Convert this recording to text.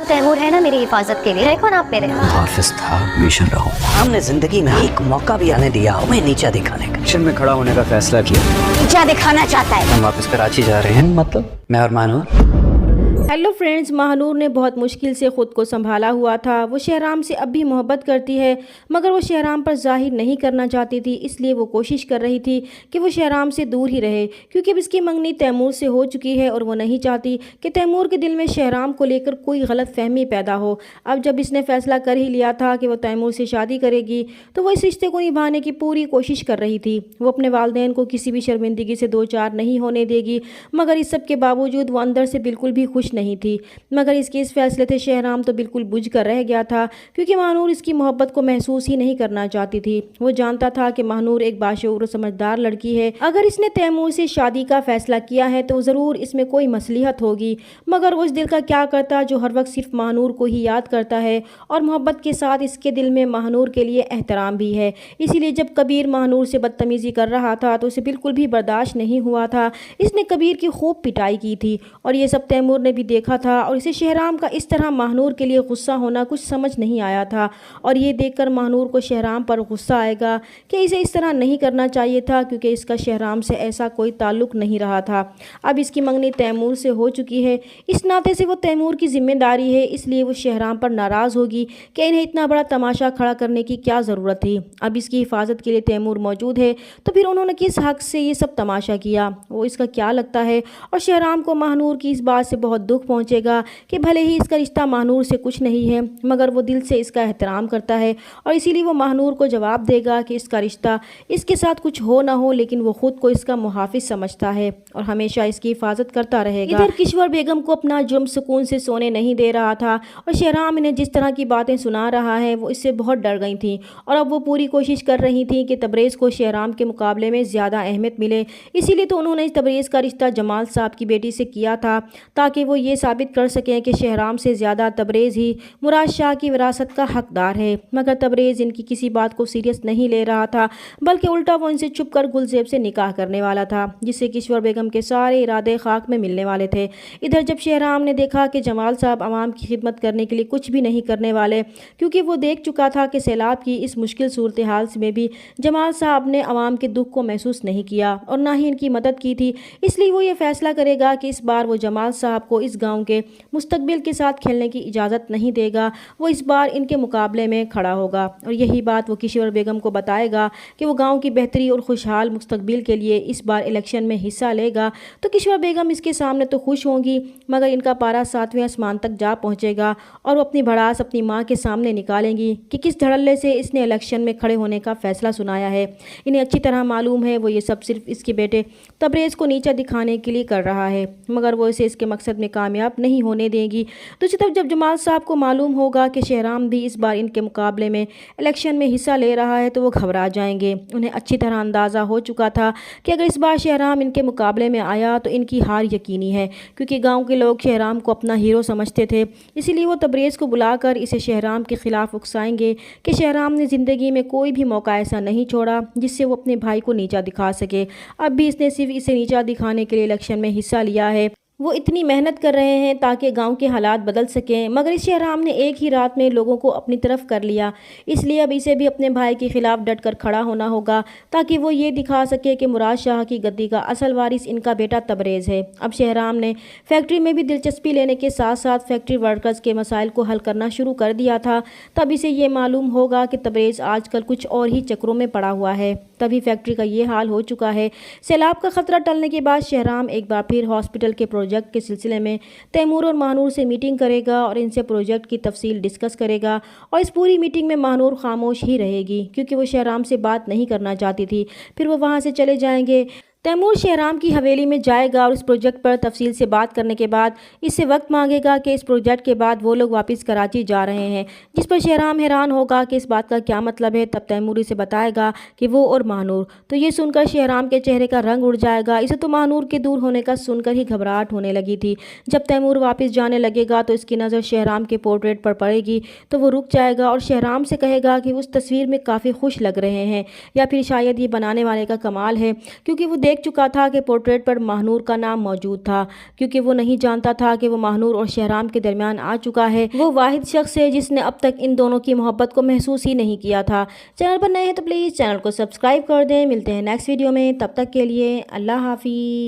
तैमूर है ना मेरी हिफाजत के लिए, है कौन आप मेरे? हाफिज था, मिशन रहो। हमने जिंदगी में एक मौका भी आने दिया हमें नीचा दिखाने का। मिशन में खड़ा होने का फैसला किया। नीचा दिखाना चाहता है। हम वापस कराची जा रहे हैं, मतलब मैं और मानूर। हेलो फ्रेंड्स, महानूर ने बहुत मुश्किल से ख़ुद को संभाला हुआ था। वो शहराम से अब भी मोहब्बत करती है, मगर वो शहराम पर ज़ाहिर नहीं करना चाहती थी। इसलिए वो कोशिश कर रही थी कि वो शहराम से दूर ही रहे, क्योंकि अब इसकी मंगनी तैमूर से हो चुकी है और वो नहीं चाहती कि तैमूर के दिल में शहराम को लेकर कोई गलत फहमी पैदा हो। अब जब इसने फ़ैसला कर ही लिया था कि वो तैमूर से शादी करेगी, तो वो इस रिश्ते को निभाने की पूरी कोशिश कर रही थी। वो अपने वालिदैन को किसी भी शर्मिंदगी से दो चार नहीं होने देगी, मगर इस सब के बावजूद वो अंदर से बिल्कुल भी खुश नहीं थी। मगर इसके इस फैसले से शहराम तो बिल्कुल बुझ कर रह गया था, क्योंकि महानूर इसकी मोहब्बत को महसूस ही नहीं करना चाहती थी। वो जानता था कि महानूर एक बाशऊर और समझदार लड़की है। अगर इसने तैमूर से शादी का फैसला किया है तो ज़रूर इसमें कोई मसलिहत होगी, मगर वो इस दिल का क्या करता जो हर वक्त सिर्फ महानूर को ही याद करता है, और मोहब्बत के साथ इसके दिल में महानूर के लिए एहतराम भी है। इसीलिए जब कबीर महानूर से बदतमीज़ी कर रहा था तो उसे बिल्कुल भी बर्दाश्त नहीं हुआ था। इसने कबीर की खूब पिटाई की थी, और ये सब तैमूर ने भी देखा था, और इसे शहराम का इस तरह महानूर के लिए गुस्सा होना कुछ समझ नहीं आया था। और ये देखकर महानूर को शहराम पर गुस्सा आएगा कि इसे इस तरह नहीं करना चाहिए था, क्योंकि इसका शहराम से ऐसा कोई ताल्लुक़ नहीं रहा था। अब इसकी मंगनी तैमूर से हो चुकी है, इस नाते से वो तैमूर की जिम्मेदारी है, इसलिए वो शहराम पर नाराज़ होगी कि इन्हें इतना बड़ा तमाशा खड़ा करने की क्या ज़रूरत थी। अब इसकी हिफाजत के लिए तैमूर मौजूद है, तो फिर उन्होंने किस हक़ से ये सब तमाशा किया, वो इसका क्या लगता है। और शहराम को महानूर की इस बात से बहुत दुख पहुँचेगा कि भले ही इसका रिश्ता महानूर से कुछ नहीं है, मगर वो दिल से इसका एहतराम करता है, और इसीलिए वो महानूर को जवाब देगा कि इसका रिश्ता इसके साथ कुछ हो ना हो, लेकिन वो खुद को इसका मुहाफिज समझता है और हमेशा इसकी हिफाजत करता रहेगा। इधर किश्वर बेगम को अपना जुर्म सुकून से सोने नहीं दे रहा था, और शहराम इन्हें जिस तरह की बातें सुना रहा है वो इससे बहुत डर गई थी, और अब वो पूरी कोशिश कर रही थी कि तबरेज़ को शहराम के मुकाबले में ज़्यादा अहमियत मिले। इसीलिए तो उन्होंने तबरेज़ का रिश्ता जमाल साहब की बेटी से किया था, ताकि वो ये साबित कर सकें कि शहराम से ज़्यादा तबरेज़ ही मुराद शाह की विरासत का हकदार है। मगर तबरेज़ इनकी किसी बात को सीरियस नहीं ले रहा था, बल्कि उल्टा वो इनसे छुप कर गुलज़ेब से निकाह करने वाला था, जिससे किश्वर बेगम के सारे इरादे खाक में मिलने वाले थे। इधर जब शहराम ने देखा कि जमाल साहब आवाम की खिदमत करने के लिए कुछ भी नहीं करने वाले, क्योंकि वो देख चुका था कि सैलाब की इस मुश्किल सूरत हाल में भी जमाल साहब ने आवाम के दुख को महसूस नहीं किया और ना ही इनकी मदद की थी, इसलिए वो ये फ़ैसला करेगा कि इस बार वो जमाल साहब को इस गाँव के मुस्तकबिल के साथ खेलने की इजाज़त नहीं देगा। वो इस बार इनके मुकाबले में खड़ा होगा, और यही बात वो किश्वर बेगम को बताएगा कि वो गांव की बेहतरी और खुशहाल मुस्तकबिल के लिए इस बार इलेक्शन में हिस्सा लेगा। तो किश्वर बेगम इसके सामने तो खुश होंगी, मगर इनका पारा 7वें आसमान तक जा पहुंचेगा, और वो अपनी भड़ास अपनी माँ के सामने निकालेंगी कि किस धड़ल्ले से इसने इलेक्शन में खड़े होने का फ़ैसला सुनाया है। इन्हें अच्छी तरह मालूम है वो ये सब सिर्फ इसके बेटे तबरेज़ को नीचा दिखाने के लिए कर रहा है, मगर वो इसे इसके मकसद में कामयाब नहीं होने देगी। दूसरी तरफ जब जमाल साहब को मालूम होगा कि शहराम भी इस बार इनके मुकाबले में इलेक्शन में हिस्सा ले रहा है, तो वो घबरा जाएंगे। उन्हें अच्छी तरह अंदाज़ा हो चुका था कि अगर इस बार शहराम इनके मुकाबले में आया तो इनकी हार यकीनी है, क्योंकि गांव के लोग शहराम को अपना हीरो समझते थे। इसीलिए वो तबरेज़ को बुलाकर इसे शहराम के ख़िलाफ़ उकसाएंगे कि शहराम ने ज़िंदगी में कोई भी मौका ऐसा नहीं छोड़ा जिससे वो अपने भाई को नीचा दिखा सके। अब भी इसने सिर्फ इसे नीचा दिखाने के लिए इलेक्शन में हिस्सा लिया है। वो इतनी मेहनत कर रहे हैं ताकि गांव के हालात बदल सकें, मगर इस शहराम ने एक ही रात में लोगों को अपनी तरफ कर लिया। इसलिए अब इसे भी अपने भाई के ख़िलाफ़ डट कर खड़ा होना होगा, ताकि वो ये दिखा सके कि मुराद शाह की गद्दी का असल वारिस इनका बेटा तबरेज़ है। अब शहराम ने फैक्ट्री में भी दिलचस्पी लेने के साथ साथ फैक्ट्री वर्कर्स के मसाइल को हल करना शुरू कर दिया था। तब इसे ये मालूम होगा कि तबरेज़ आजकल कुछ और ही चक्रों में पड़ा हुआ है, तभी फैक्ट्री का ये हाल हो चुका है। सैलाब का ख़तरा टलने के बाद शहराम एक बार फिर हॉस्पिटल के प्रोजेक्ट के सिलसिले में तैमूर और महानूर से मीटिंग करेगा और इनसे प्रोजेक्ट की तफसील डिस्कस करेगा, और इस पूरी मीटिंग में महानूर खामोश ही रहेगी, क्योंकि वो शहराम से बात नहीं करना चाहती थी। फिर वो वहाँ से चले जाएंगे। तैमूर शहराम की हवेली में जाएगा और इस प्रोजेक्ट पर तफसील से बात करने के बाद इससे वक्त मांगेगा कि इस प्रोजेक्ट के बाद वो लोग वापस कराची जा रहे हैं, जिस पर शहराम हैरान होगा कि इस बात का क्या मतलब है। तब तैमूर इसे बताएगा कि वो और महानूर, तो ये सुनकर शहराम के चेहरे का रंग उड़ जाएगा। इसे तो महानूर के दूर होने का सुनकर ही घबराहट होने लगी थी। जब तैमूर वापस जाने लगेगा तो इसकी नज़र शहराम के पोर्ट्रेट पर पड़ेगी, तो वो रुक जाएगा और शहराम से कहेगा कि उस तस्वीर में काफ़ी खुश लग रहे हैं, या फिर शायद ये बनाने वाले का कमाल है, क्योंकि वो देख دیکھ چکا تھا کہ پورٹریٹ پر ماہنور کا نام موجود تھا، کیونکہ وہ نہیں جانتا تھا کہ وہ ماہنور اور شہرام کے درمیان آ چکا ہے۔ وہ واحد شخص ہے جس نے اب تک ان دونوں کی محبت کو محسوس ہی نہیں کیا تھا۔ چینل پر نئے ہیں تو پلیز چینل کو سبسکرائب کر دیں۔ ملتے ہیں نیکسٹ ویڈیو میں، تب تک کے لیے اللہ حافظ۔